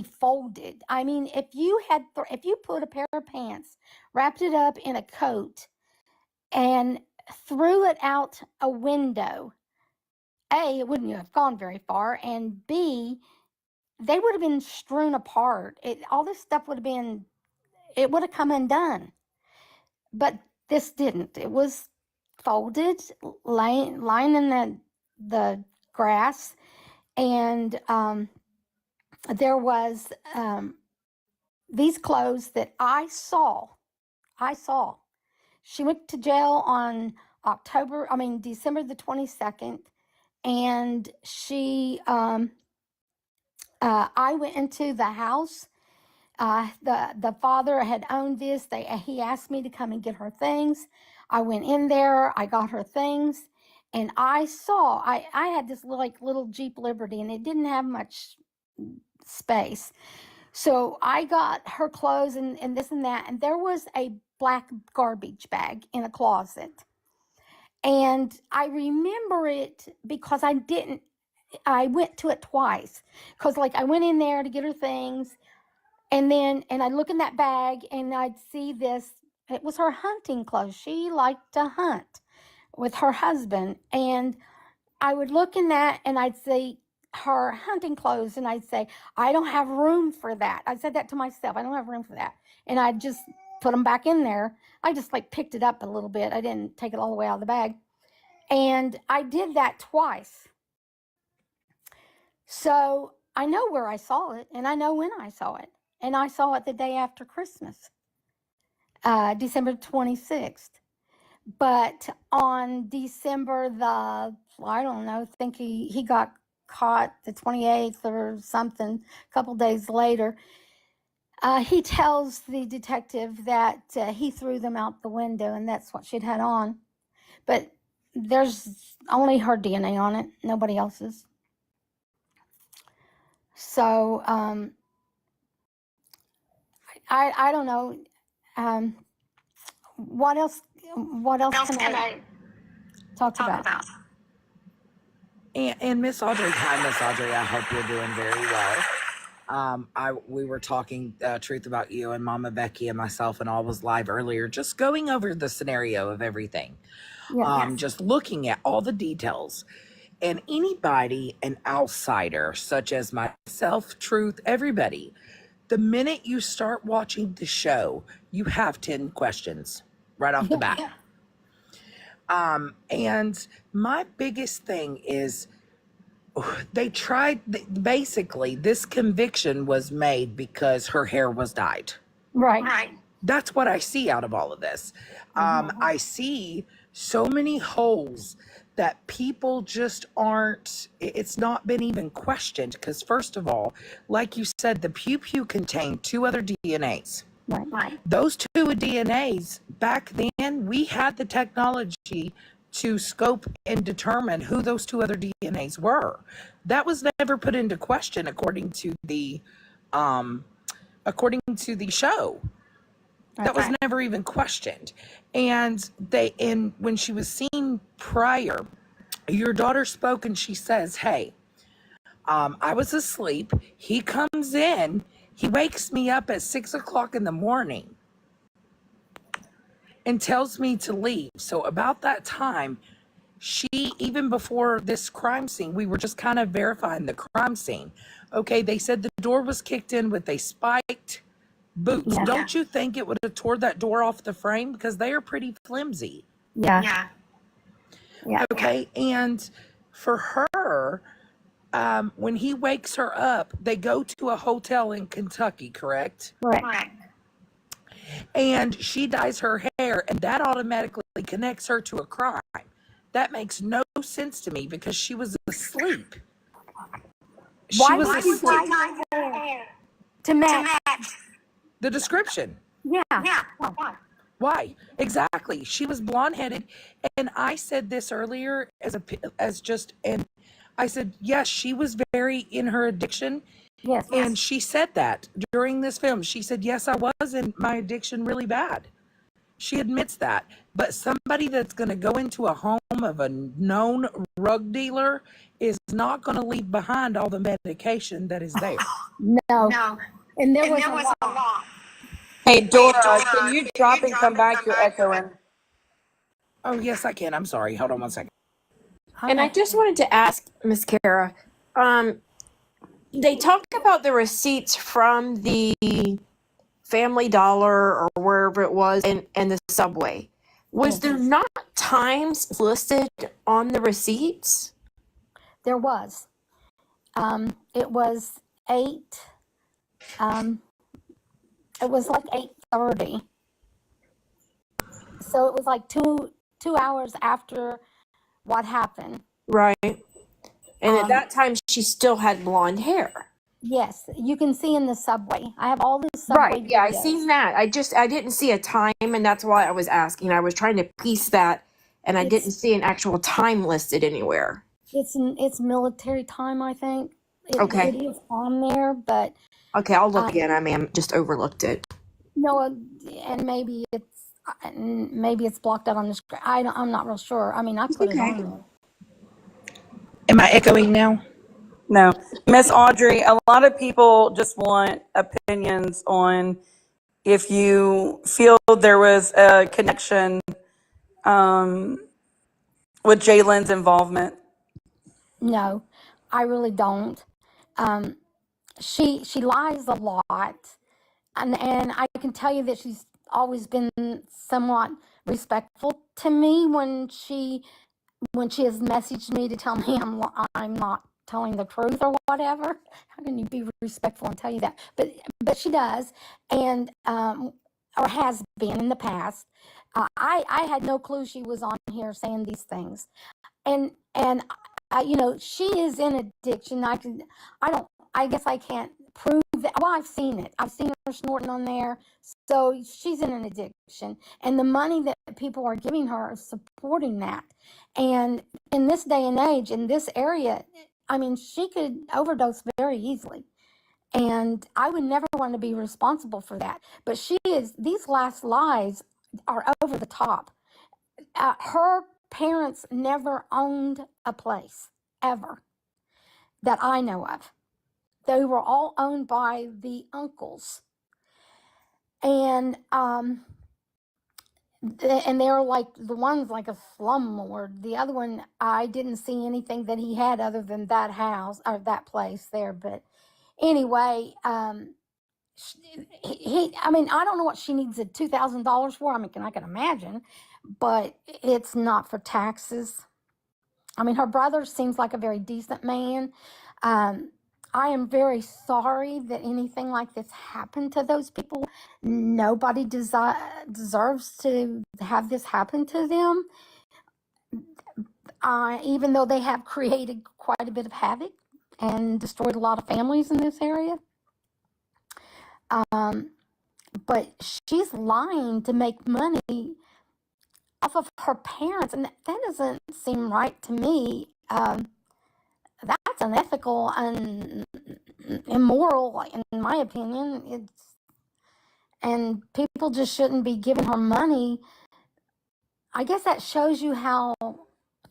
literally folded. I mean, if you put a pair of pants, wrapped it up in a coat, and threw it out a window, A, it wouldn't have gone very far, and B, they would have been strewn apart. All this stuff it would have come undone. But this didn't. It was folded, lying in the grass, and there was these clothes that I saw. She went to jail on December the 22nd, and I went into the house. The father had owned this. He asked me to come and get her things. I went in there. I got her things, and I had this little Jeep Liberty, and it didn't have much space. So I got her clothes and this and that, and there was a black garbage bag in a closet. And I remember it because I went to it twice. Because I went in there to get her things, and I'd look in that bag and I'd see this. It was her hunting clothes. She liked to hunt with her husband. And I would look in that and I'd see her hunting clothes, and I'd say, I don't have room for that. I said that to myself. I don't have room for that. And I'd just put them back in there. I just picked it up a little bit. I didn't take it all the way out of the bag. And I did that twice. So I know where I saw it, and I know when I saw it. And I saw it the day after Christmas, December 26th. But on December I think he got caught the 28th or something, a couple days later. He tells the detective that he threw them out the window, and that's what she'd had on. But there's only her DNA on it, nobody else's. So I don't know. What else can I talk about? And Miss Audrey, hi Miss Audrey, I hope you're doing very well. We were talking truth about you and Mama Becky and myself and all was live earlier, just going over the scenario of everything. Yes. Just looking at all the details. And anybody, an outsider, such as myself, Truth, everybody, the minute you start watching the show, you have 10 questions right off the bat. And my biggest thing is basically this conviction was made because her hair was dyed. Right. That's what I see out of all of this. I see so many holes that people just it's not been even questioned, because first of all, like you said, the pew contained 2 other DNAs. Right. Those 2 DNAs, back then, we had the technology to scope and determine who those 2 other DNAs were. That was never put into question according to the show. That was never even questioned. And when she was seen prior, your daughter spoke and she says, hey, I was asleep. He comes in, he wakes me up at 6 o'clock in the morning and tells me to leave. So about that time, even before this crime scene, we were just kind of verifying the crime scene. Okay, they said the door was kicked in with a spiked boots. Yeah. Don't you think it would have tore that door off the frame? Because they are pretty flimsy. Yeah. Okay. And for her, when he wakes her up, they go to a hotel in Kentucky, correct? Correct. And she dyes her hair, and that automatically connects her to a crime. That makes no sense to me because she was asleep. Why would you dye her hair? To match the description. Yeah. Why? Exactly. She was blonde-headed, and I said this earlier and I said, yes, she was very in her addiction. Yes. And she said that during this film. She said, yes, I was in my addiction really bad. She admits that. But somebody that's going to go into a home of a known drug dealer is not going to leave behind all the medication that is there. No. No. And there And was there a was lot. a lot. Hey, Hey, Dora, can Dora, you can drop you and drop come and back? come You're back? echoing. Oh, yes, I can. I'm sorry. Hold on one second. And I just wanted to ask Miss Kara, they talk about the receipts from the Family Dollar or wherever it was and the Subway. Was there not times listed on the receipts? There was. It was 8. It was like 8:30. So it was like 2 hours after what happened. Right. And at that time, she still had blonde hair. Yes, you can see in the subway. I have all the subway Right. Yeah, I videos. seen that. I didn't see a time, and that's why I was asking. I was trying to piece that, and I didn't see an actual time listed anywhere. It's military time, I think. Okay. It is on there, but Okay, I'll look again. I may have just overlooked it. no, and maybe it's blocked out on the screen. I'm not real sure. I mean, I put it on there. Am I echoing now? No. Miss Audrey, a lot of people just want opinions on if you feel there was a connection with Jalen's involvement. No, I really don't. She lies a lot, and I can tell you that she's always been somewhat respectful to me when she has messaged me to tell me I'm not telling the truth or whatever. How can you be respectful and tell you that? But she does, and or has been in the past. I had no clue she was on here saying these things, and she is in addiction. I guess I can't prove that. Well, I've seen it. I've seen her snorting on there. So she's in an addiction, and the money that people are giving her is supporting that. And in this day and age, in this area, I mean, she could overdose very easily. And I would never want to be responsible for that. But these last lies are over the top. Her parents never owned a place, ever, that I know of. They were all owned by the uncles. And they're like, the one's like a slumlord. The other one, I didn't see anything that he had other than that house or that place there. But anyway, I mean, I don't know what she needs the $2,000 for. I mean, I can imagine, but it's not for taxes. I mean, her brother seems like a very decent man. I am very sorry that anything like this happened to those people. Nobody deserves to have this happen to them, even though they have created quite a bit of havoc and destroyed a lot of families in this area. But she's lying to make money off of her parents, and that doesn't seem right to me. That's unethical and immoral, in my opinion. And people just shouldn't be giving her money. I guess that shows you how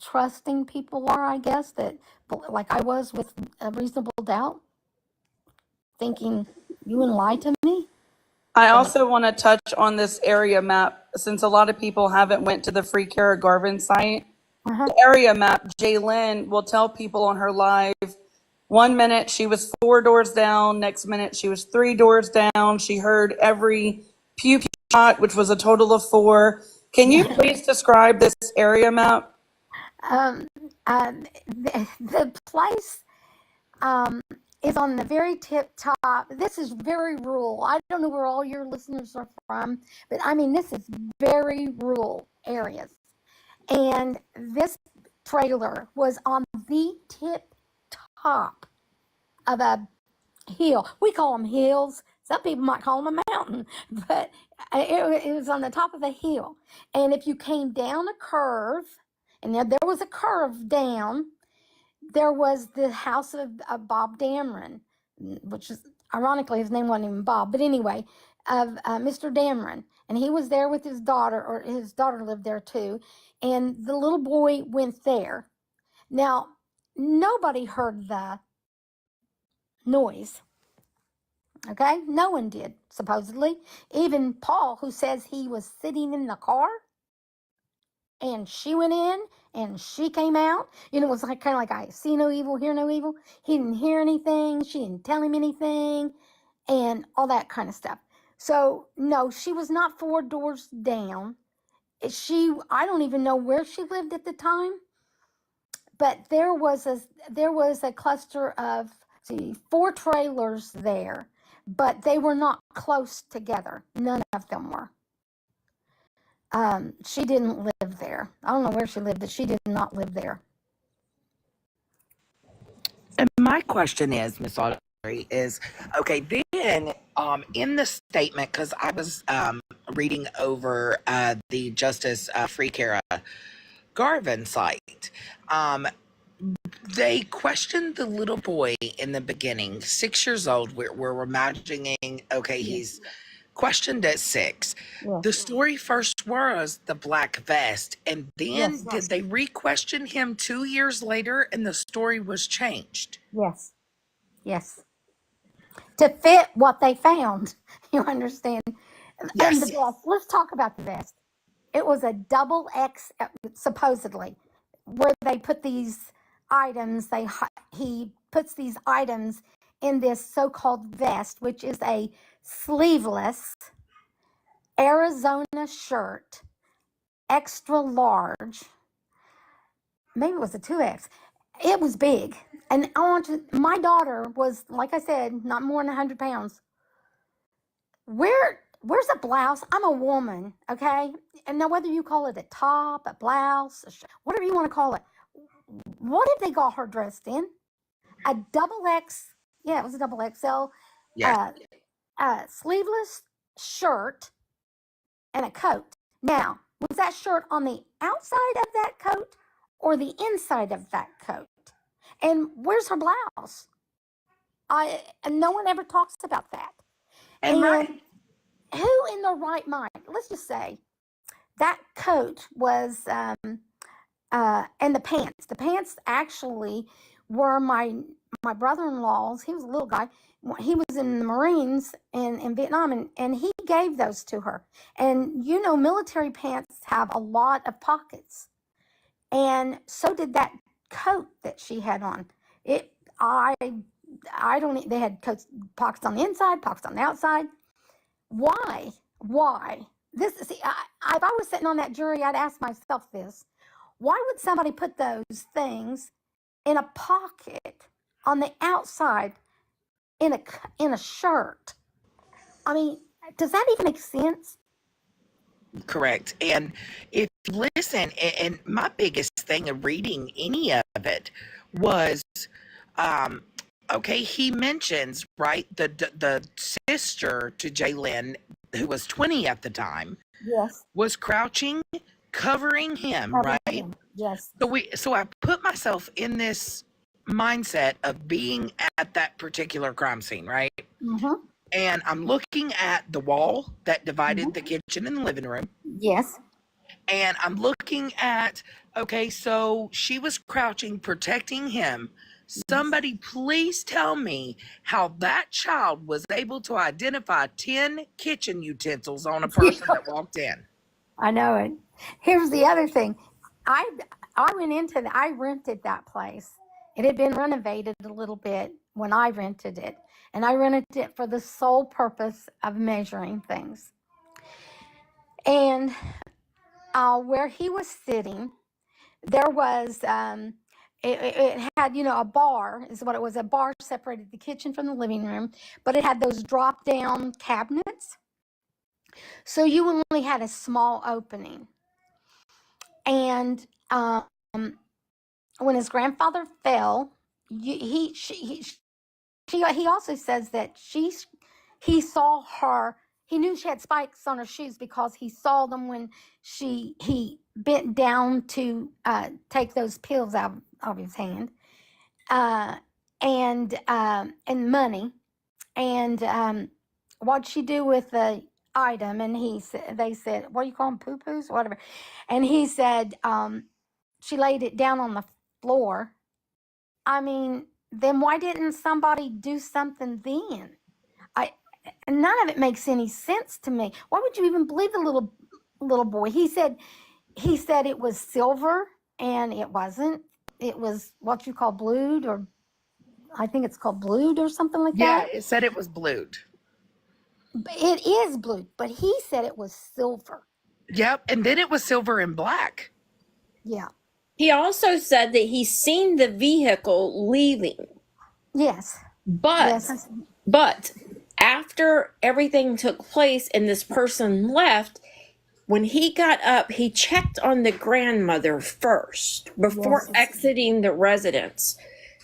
trusting people are. I guess that, like I was with a reasonable doubt, thinking you wouldn't lie to me. I also want to touch on this area map since a lot of people haven't went to the Free Care of Garvin site. The area map, Jalen will tell people on her live, 1 minute she was 4 doors down, next minute she was 3 doors down. She heard every pew shot, which was a total of 4. Can you please describe this area map? The place is on the very tip top. This is very rural. I don't know where all your listeners are from, but I mean, this is very rural areas. And this trailer was on the tip top of a hill. We call them hills. Some people might call them a mountain, but it was on the top of a hill. And if you came down a curve, and there was a curve down, there was the house of Bob Dameron, which is ironically his name wasn't even Bob, but anyway, of Mr. Dameron, and he was there with his daughter, or his daughter lived there too, and the little boy went there. Now, nobody heard the noise. Okay, no one did, supposedly. Even Paul, who says he was sitting in the car, and she went in and she came out. You know, it was like kind of like, I see no evil, hear no evil. He didn't hear anything. She didn't tell him anything, and all that kind of stuff. So no, she was not 4 doors down. I don't even know where she lived at the time, but there was a cluster of, see, 4 trailers there, but they were not close together. None of them were. She didn't live there. I don't know where she lived, but she did not live there. And my question is, Miss Audrey, is okay. Then, in the statement, because I was reading over the Justice Free Care Garvin site, they questioned the little boy in the beginning, 6 years old. We're imagining, okay, he's questioned at 6. Yes. The story first was the black vest, and then Yes. did they re-question him 2 years later, and the story was changed? Yes. Yes. To fit what they found. You understand? And the Yes. vest. Let's talk about the vest. It was a double X, supposedly, where they put these items. He puts these items in this so-called vest, which is a sleeveless Arizona shirt, extra large. Maybe it was a 2X. It was big. And my daughter was, like I said, not more than 100 pounds. Where's a blouse? I'm a woman, okay? And now whether you call it a top, a blouse, whatever you want to call it, what did they got her dressed in? A double X, yeah, it was a double XL, Yeah. sleeveless shirt and a coat. Now, was that shirt on the outside of that coat or the inside of that coat? And where's her blouse? And no one ever talks about that. And Who in their right mind, let's just say, that coat was, and the pants actually were my brother-in-law's. He was a little guy. He was in the Marines in Vietnam, and he gave those to her. And you know, military pants have a lot of pockets, and so did that coat that she had on. I don't. They had pockets on the inside, pockets on the outside. Why? This, see, if I was sitting on that jury, I'd ask myself this: why would somebody put those things in a pocket on the outside in a shirt? I mean, does that even make sense? correct. And if you listen, and my biggest thing of reading any of it was, um, okay, he mentions, right, the sister to Jalen, who was 20 at the time, Yes. was crouching, covering him, right? Yes. So I put myself in this mindset of being at that particular crime scene, right? Mm-hmm. And I'm looking at the wall that divided the kitchen and the living room. Yes. And I'm looking at, okay, so she was crouching, protecting him. Somebody please tell me how that child was able to identify 10 kitchen utensils on a person that walked in. I know it. Here's the other thing. I I rented that place. It had been renovated a little bit when I rented it. And I rented it for the sole purpose of measuring things. And where he was sitting, there was, it had, a bar, is what it was. A bar separated the kitchen from the living room, but it had those drop down cabinets. So you only had a small opening. And when his grandfather fell, he also says that he saw her. He knew she had spikes on her shoes because he saw them when he bent down to take those pills out of his hand, and money, and what'd she do with the item? And they said, what do you call them, poo-poos, whatever. And he said, she laid it down on the floor. I mean, then why didn't somebody do something then? None of it makes any sense to me. Why would you even believe the little boy? He said it was silver, and it wasn't. It was what you call blued, or I think it's called blued or something like Yeah, that. it said it was blued. It is blued, but he said it was silver. Yep, and then it was silver and black. Yeah. He also said that he's seen the vehicle leaving. Yes. But Yes. but after everything took place and this person left, when he got up, he checked on the grandmother first before Yes. exiting the residence.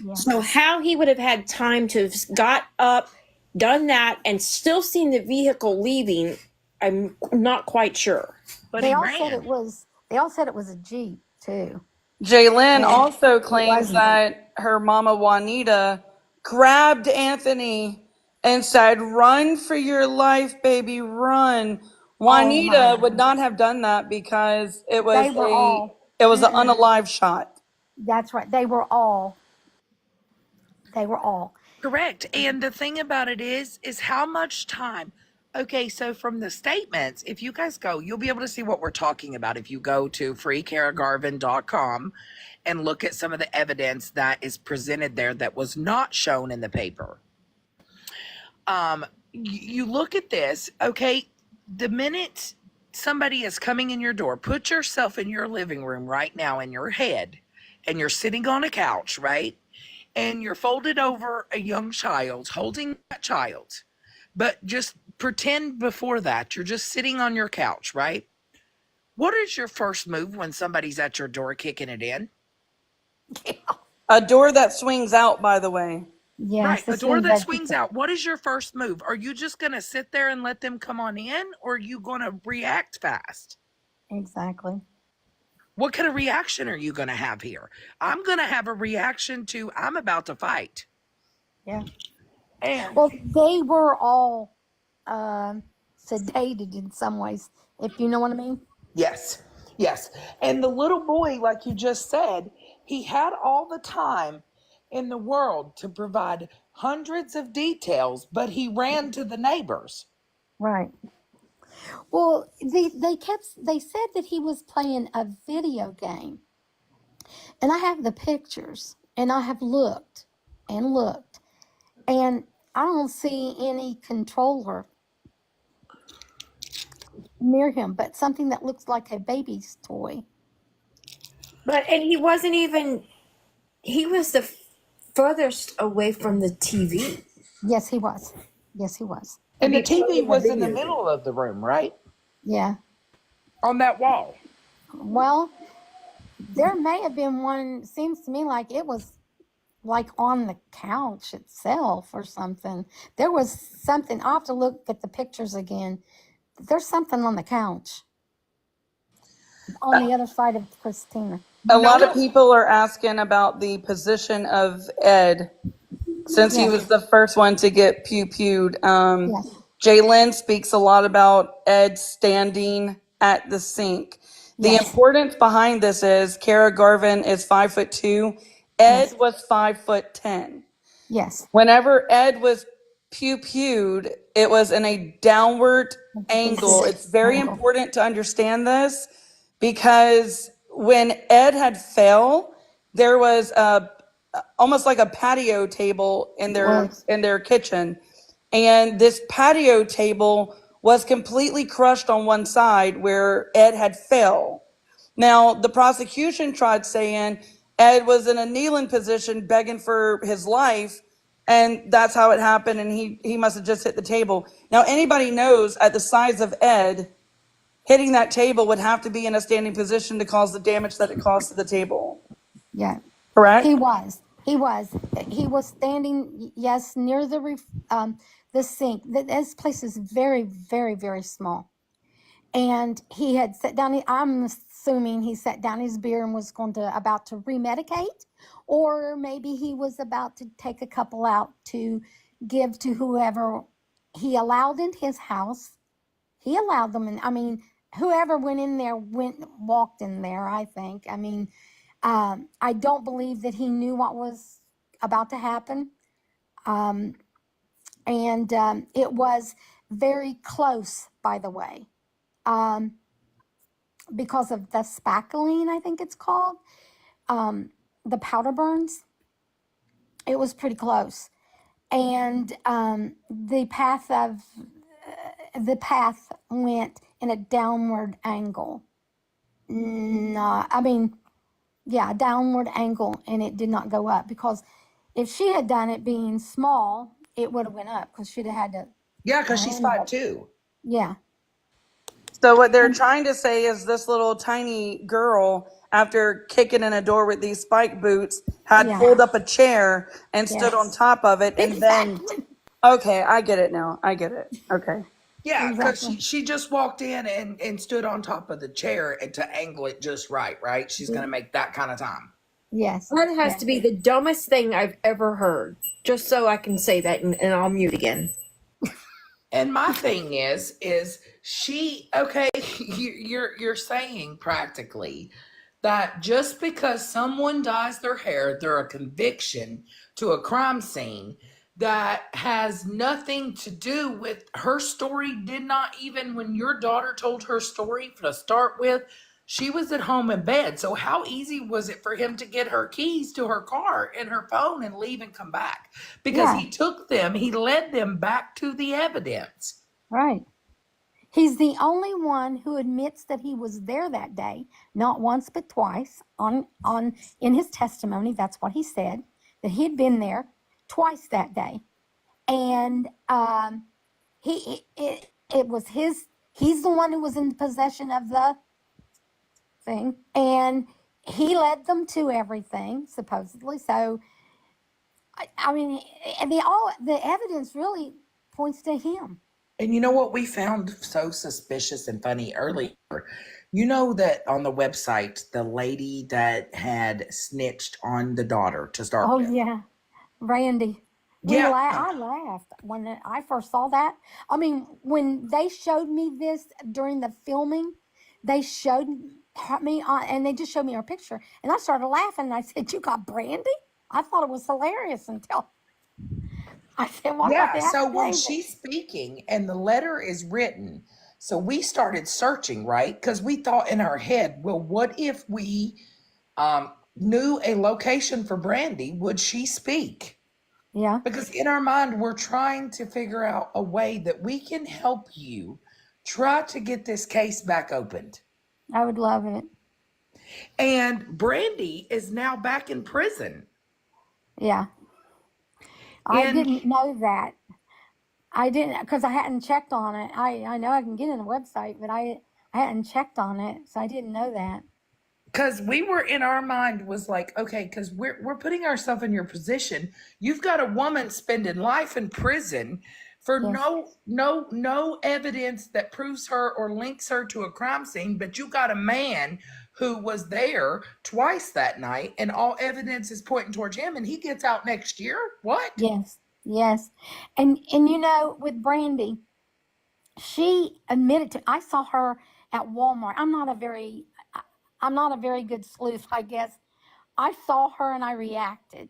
Yeah. So how he would have had time to have got up, done that, and still seen the vehicle leaving, I'm not quite sure. But They he all ran. said it was. They all said it was a Jeep too. Jaylyn And also it claims wasn't. that her mama Juanita grabbed Anthony and said, "Run for your life, baby, run." Oh my Juanita would God. not have done that because They were all. it was an Mm-mm. unalive shot. That's right. They were all. They were all. Correct. And the thing about it is how much time. Okay, so from the statements, if you guys go, you'll be able to see what we're talking about if you go to freekaragarvin.com and look at some of the evidence that is presented there that was not shown in the paper. You look at this, okay, the minute somebody is coming in your door, put yourself in your living room right now in your head, and you're sitting on a couch, right? And you're folded over a young child, holding that child. But just pretend before that you're just sitting on your couch, right? What is your first move when somebody's at your door kicking it in? A door that swings out, by the way. Yes. Right, a As door soon as that I swings out. What is your first move? Are you just going to sit there and let them come on in, or are you going to react fast? Exactly. What kind of reaction are you going to have here? I'm going to have a reaction to I'm about to fight. Yeah. And Well, they were all sedated in some ways, if you know what I mean. yes, yes. And the little boy, like you just said, he had all the time in the world to provide hundreds of details, but he ran to the neighbors. Right. Well, they said that he was playing a video game, and I have the pictures, and I have looked and looked, and I don't see any controller near him, but something that looks like a baby's toy. And he wasn't even, he was the furthest away from the TV. Yes, he was. Yes, he was. And the Playing TV a was in the video game. middle of the room, right? Yeah. On that wall. Well, there may have been one. Seems to me like it was like on the couch itself or something. There was something. I'll have to look at the pictures again. There's something on the couch on the other side of Christina. A lot of No. people are asking about the position of Ed since he Yes. was the first one to get pew-pewed. Yes. Jaylyn speaks a lot about Ed standing at the sink. The Yes. importance behind this is Kara Garvin is 5'2". Ed Yes. was 5'10". Yes. Whenever Ed was pew-pewed, it was in a downward angle. It's very Angle. important to understand this because when Ed had fell, there was almost like a patio table in their kitchen, and this patio table was completely crushed on one side where Ed had fell. Now, the prosecution tried saying Ed was in a kneeling position begging for his life, and that's how it happened, and he must have just hit the table. Now, anybody knows at the size of Ed, hitting that table would have to be in a standing position to cause the damage that it caused to the table. Yeah. Correct? He was. He was. He was standing. Yes, near the sink. This place is very, very, very small. And he had sat down. I'm assuming he sat down his beer and was about to remedicate, or maybe he was about to take a couple out to give to whoever he allowed in his house. He allowed them, and I mean, whoever went in there walked in there. I think. I mean, I don't believe that he knew what was about to happen, and it was very close, by the way, because of the spackling, I think it's called, the powder burns. It was pretty close, and the path went in a downward angle. No, I mean, yeah, downward angle, and it did not go up, because if she had done it being small, it would have went up, because she'd have had to. Yeah, because she's land 5'2". Yeah. So what they're trying to say is this little tiny girl, after kicking in a door with these spike boots, had Yeah. pulled up a chair and stood on Yes. top of it, and then Exactly. okay, I get it now. I get it. Okay. Yeah, because Exactly. she just walked in and stood on top of the chair and to angle it just right? She's going to make that kind of time. Yes. That has Yes. to be the dumbest thing I've ever heard. Just so I can say that, and I'll mute again. And my thing is she, okay, you're saying practically that just because someone dyes their hair, they're a conviction to a crime scene that has nothing to do with her story. Did not even, when your daughter told her story to start with, she was at home in bed. So how easy was it for him to get her keys to her car and her phone and leave and come back? Because Yeah. he took them, he led them back to the evidence. Right. He's the only one who admits that he was there that day, not once but twice. In his testimony, that's what he said, that he had been there twice that day, and it was his. He's the one who was in possession of the thing, and he led them to everything supposedly. So, I mean, the evidence really points to him. And you know what we found so suspicious and funny earlier? You know that on the website, the lady that had snitched on the daughter to start Oh with. yeah, Randy. Yeah. I laughed when I first saw that. I mean, when they showed me this during the filming, they showed me and they just showed me her picture, and I started laughing. And I said, "You got Brandy?" I thought it was hilarious until I said, "What about Yeah. the So when affidavit?" she's speaking and the letter is written, so we started searching, right? Because we thought in our head, well, what if we knew a location for Brandy? Would she speak? Yeah, Because in our mind, we're trying to figure out a way that we can help you try to get this case back opened. I would love it. And Brandy is now back in prison. Yeah, I And didn't know that. I didn't, because I hadn't checked on it. I know I can get in the website, but I hadn't checked on it, so I didn't know that. because we were in our mind was like, okay, because we're putting ourselves in your position. You've got a woman spending life in prison for Yes. no evidence that proves her or links her to a crime scene, but you got a man who was there twice that night, and all evidence is pointing towards him, and he gets out next year. What? Yes. Yes. And with Brandy, she admitted to, I saw her at Walmart. I'm not a very good sleuth, I guess. I saw her and I reacted.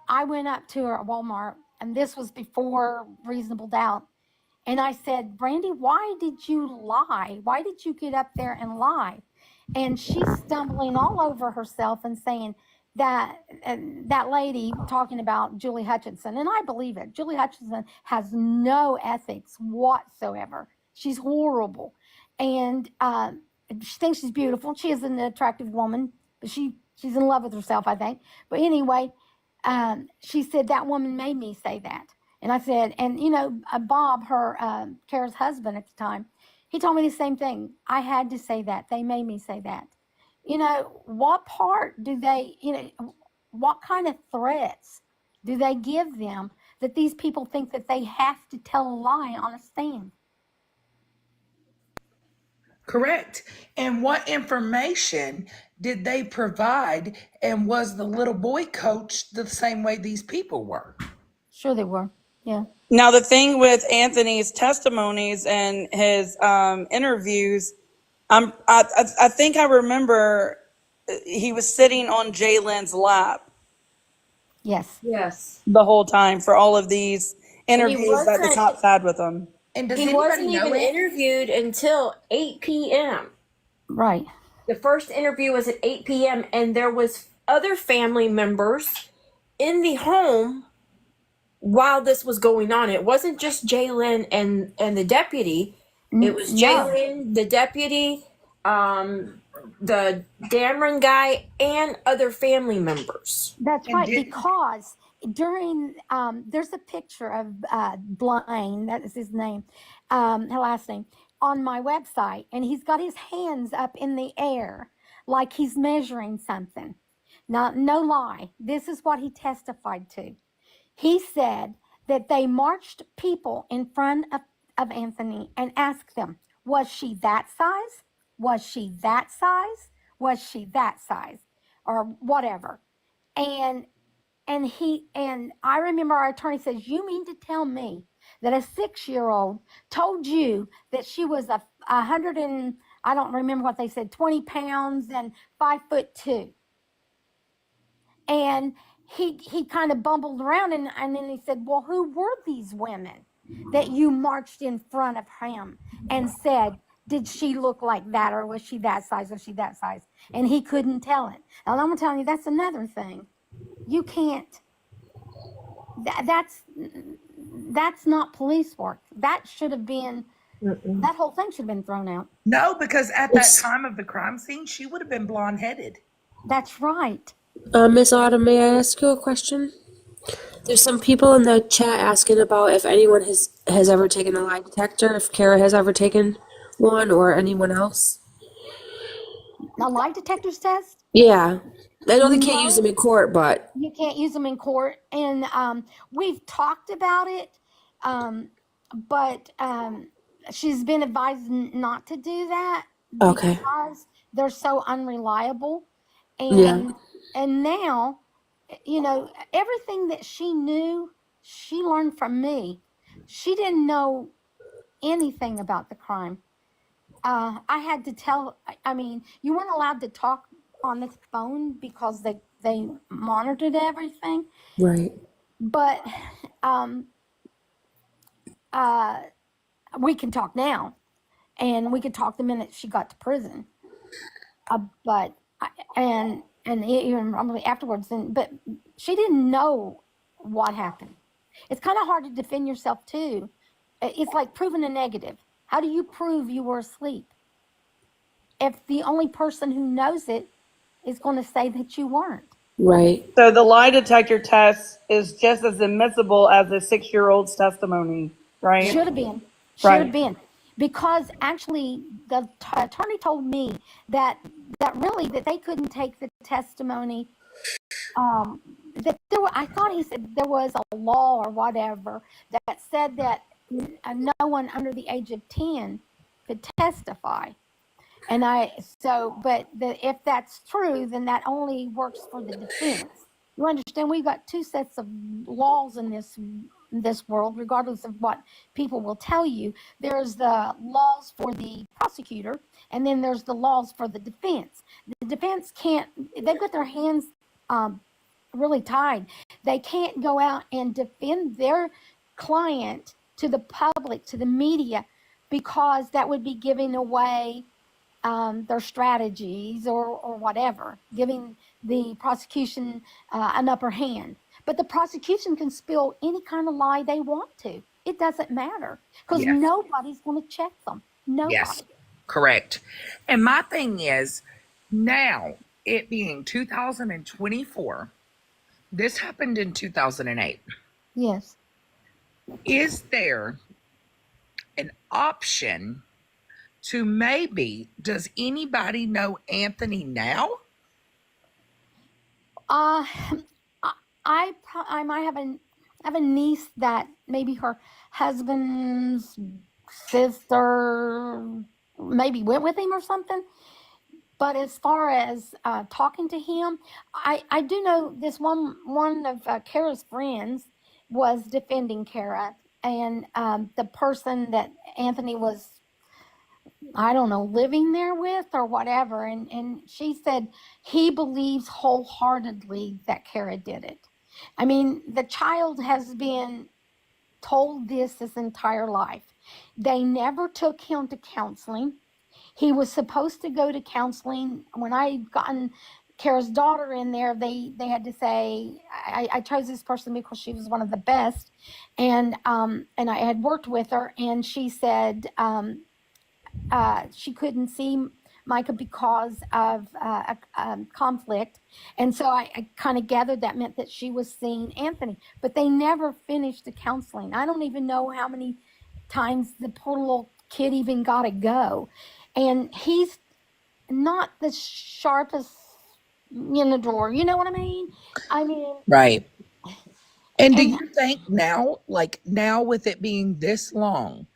I went up to her at Walmart, and this was before reasonable doubt. And I said, Brandy, why did you lie? Why did you get up there and lie? And she's stumbling all over herself and saying that lady talking about Julie Hutchinson, and I believe it. Julie Hutchinson has no ethics whatsoever. She's horrible, and she thinks she's beautiful. She is an attractive woman, but she's in love with herself, I think. But anyway, she said that woman made me say that. And I said, and Bob, her Kara's husband at the time, he told me the same thing. I had to say that. They made me say that. What part do they, what kind of threats do they give them that these people think that they have to tell a lie on a stand? Correct. And what information did they provide? And was the little boy coached the same way these people were? Sure they were. Yeah. Now, the thing with Anthony's testimonies and his interviews, I think I remember he was sitting on Jaylen's lap Yes. Yes. the whole time for all of these And interviews that the cops had with him. And does he anybody wasn't know even it? interviewed until 8 p.m. Right. The first interview was at 8 p.m. and there was other family members in the home while this was going on. It wasn't just Jaylen and the deputy. It was No. Jaylen, the deputy, the Dameron guy, and other family members. That's And right, didn't because during there's a picture of Blaine, that is his name, her last name, on my website, and he's got his hands up in the air like he's measuring something. Now, no lie, this is what he testified to. He said that they marched people in front of Anthony and asked them, was she that size? Was she that size? Was she that size? Or whatever. And and I remember our attorney says, you mean to tell me that a 6-year-old told you that she was a hundred and I don't remember what they said, 20 pounds and 5'2"? And he kind of bumbled around and then he said, well, who were these women that you marched in front of him and said, did she look like that, or was she that size, was she that size? And he couldn't tell it. And I'm telling you, that's another thing. You can't. That's not police work. That should have been. That whole thing should have been thrown out. No, because at that time of the crime scene, she would have been blonde headed. That's right. Miss Autumn, may I ask you a question? There's some people in the chat asking about if anyone has ever taken a lie detector, if Kara has ever taken one, or anyone else. A lie detector test. Yeah. I know they can't No. use them in court, but You can't use them in court, and we've talked about it, but she's been advised not to do that okay. because they're so unreliable, Yeah. and now, everything that she knew, she learned from me. She didn't know anything about the crime. I had to tell. I mean, you weren't allowed to talk on the phone because they monitored everything. Right. But we can talk now, and we could talk the minute she got to prison. But and even probably afterwards. But she didn't know what happened. It's kind of hard to defend yourself too. It's like proving a negative. How do you prove you were asleep if the only person who knows it is going to say that you weren't? Right. So the lie detector test is just as admissible as the 6-year-old's testimony, right? Should have been. Should Right. have been. Because actually, the attorney told me that really that they couldn't take the testimony. That there were, I thought he said there was a law or whatever that said that no one under the age of 10 could testify. And if that's true, then that only works for the defense. You understand? We've got two sets of laws in this world, regardless of what people will tell you. There's the laws for the prosecutor, and then there's the laws for the defense. The defense can't. They've got their hands really tied. They can't go out and defend their client to the public, to the media, because that would be giving away their strategies or whatever, giving the prosecution an upper hand. But the prosecution can spill any kind of lie they want to. It doesn't matter because Yes. nobody's going to check them. Nobody. Yes, correct. And my thing is, now it being 2024, this happened in 2008. Yes. Is there an option to maybe, does anybody know Anthony now? I might have a niece that maybe her husband's sister maybe went with him or something. But as far as talking to him, I do know this one of Kara's friends was defending Kara, and the person that Anthony was, I don't know, living there with or whatever. And she said he believes wholeheartedly that Kara did it. I mean, the child has been told this his entire life. They never took him to counseling. He was supposed to go to counseling. When I gotten Kara's daughter in there, they had to say, I chose this person because she was one of the best, and I had worked with her, and she said she couldn't see Micah because of a conflict. And so I kind of gathered that meant that she was seeing Anthony, but they never finished the counseling. I don't even know how many times the poor little kid even got to go. And he's not the sharpest in the drawer. You know what I mean? I mean, Right. And do and you think now, like now with it being this long,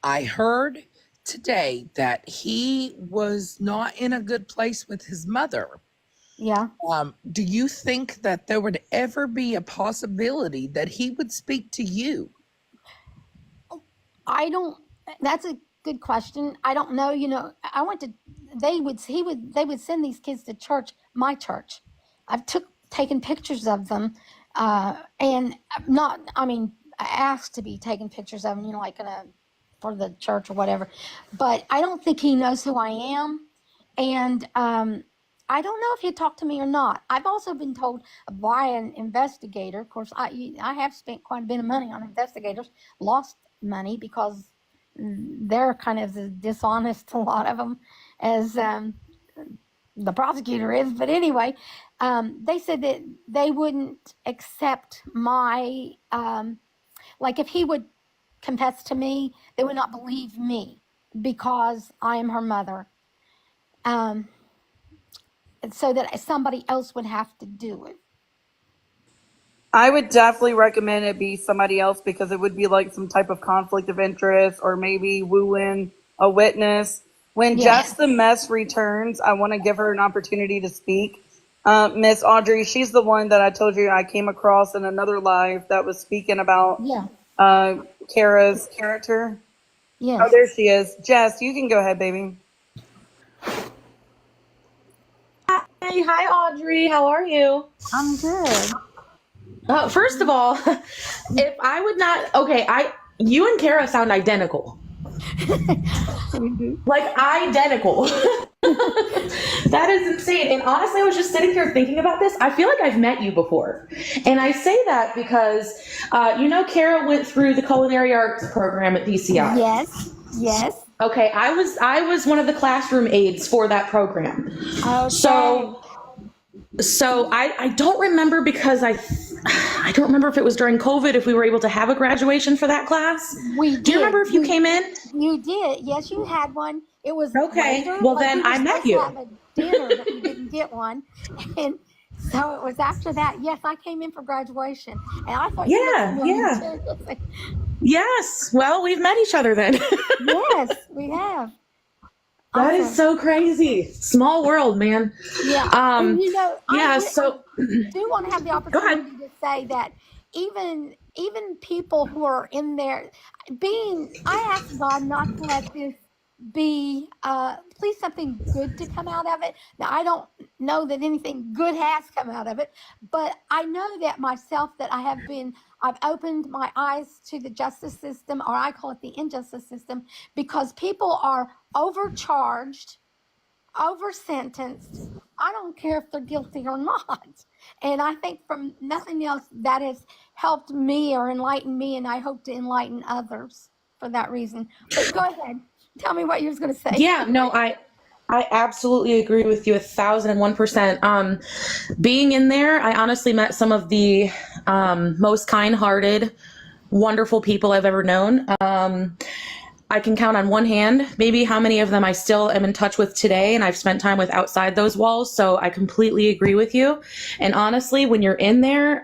I heard today that he was not in a good place with his mother. yeah. Do you think that there would ever be a possibility that he would speak to you? I don't, that's a good question. I don't know. You know, I went to, they would send these kids to church, my church. I've taken pictures of them, and not, I mean, I asked to be taken pictures of them, you know, like for the church or whatever. But I don't think he knows who I am. And, I don't know if he'd talk to me or not. I've also been told by an investigator. Of course, I have spent quite a bit of money on investigators, lost money because they're kind of as dishonest, a lot of them, as the prosecutor is. But anyway, they said that they wouldn't accept my, like if he would confess to me, they would not believe me because I am her mother. So that somebody else would have to do it. I would definitely recommend it be somebody else because it would be like some type of conflict of interest or maybe wooing a witness. When Yeah. Jess the Mess returns, I want to give her an opportunity to speak. Miss Audrey, she's the one that I told you I came across in another live that was speaking about Yeah. Kara's character. Yes. Oh, there she is. Jess, you can go ahead, baby. Hi, Audrey. How are you? I'm good. First of all, if I would not, okay, you and Kara sound identical. Like identical. That is insane. And honestly, I was just sitting here thinking about this. I feel like I've met you before. And I say that because, you know, Kara went through the culinary arts program at DCI. Yes. Yes. Okay, I was one of the classroom aides for that program. Okay. So I don't remember because I don't remember if it was during COVID, if we were able to have a graduation for that class. We did. Do you remember if you came in? You did. Yes, you had one. It was Okay. later, Well, like then we were I met supposed to you. have a dinner, but we didn't get one. And so it was after that. Yes, I came in for graduation, and I thought you looked familiar too. Yes. Well, we've met each other then. Yes, we have. That is Awesome. so crazy. Small world, man. Yeah. And you know, Yeah. I So do want to have the ahead. opportunity to say that even people who are in there I ask God not to let this be please something good to come out of it. Now I don't know that anything good has come out of it, but I know that myself that I've opened my eyes to the justice system, or I call it the injustice system, because people are overcharged, over sentenced. I don't care if they're guilty or not. And I think from nothing else that has helped me or enlightened me, and I hope to enlighten others for that reason. But go ahead. Tell me what you was going to say. Yeah, no, I absolutely agree with you 1,001%. Being in there, I honestly met some of the most kind-hearted, wonderful people I've ever known. I can count on one hand maybe how many of them I still am in touch with today, and I've spent time with outside those walls. So I completely agree with you. And honestly, when you're in there,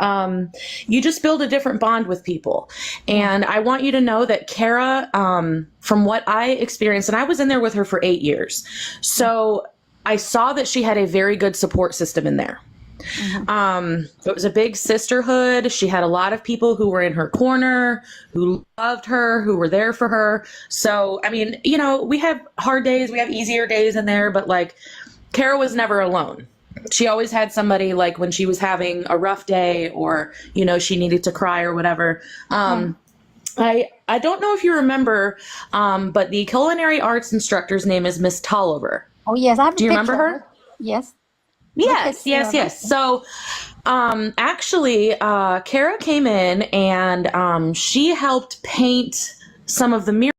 you just build a different bond with people. And I want you to know that Kara, from what I experienced, and I was in there with her for 8 years, so I saw that she had a very good support system in there. It was a big sisterhood. She had a lot of people who were in her corner, who loved her, who were there for her. So, I mean, you know, we have hard days, we have easier days in there, but like Kara was never alone. She always had somebody, like when she was having a rough day or, you know, she needed to cry or whatever. I don't know if you remember, but the culinary arts instructor's name is Miss Tolliver. Oh, yes. I have a Do you remember picture of her? Yes. Yes, yes, yes. So, actually, Kara came in and she helped paint some of the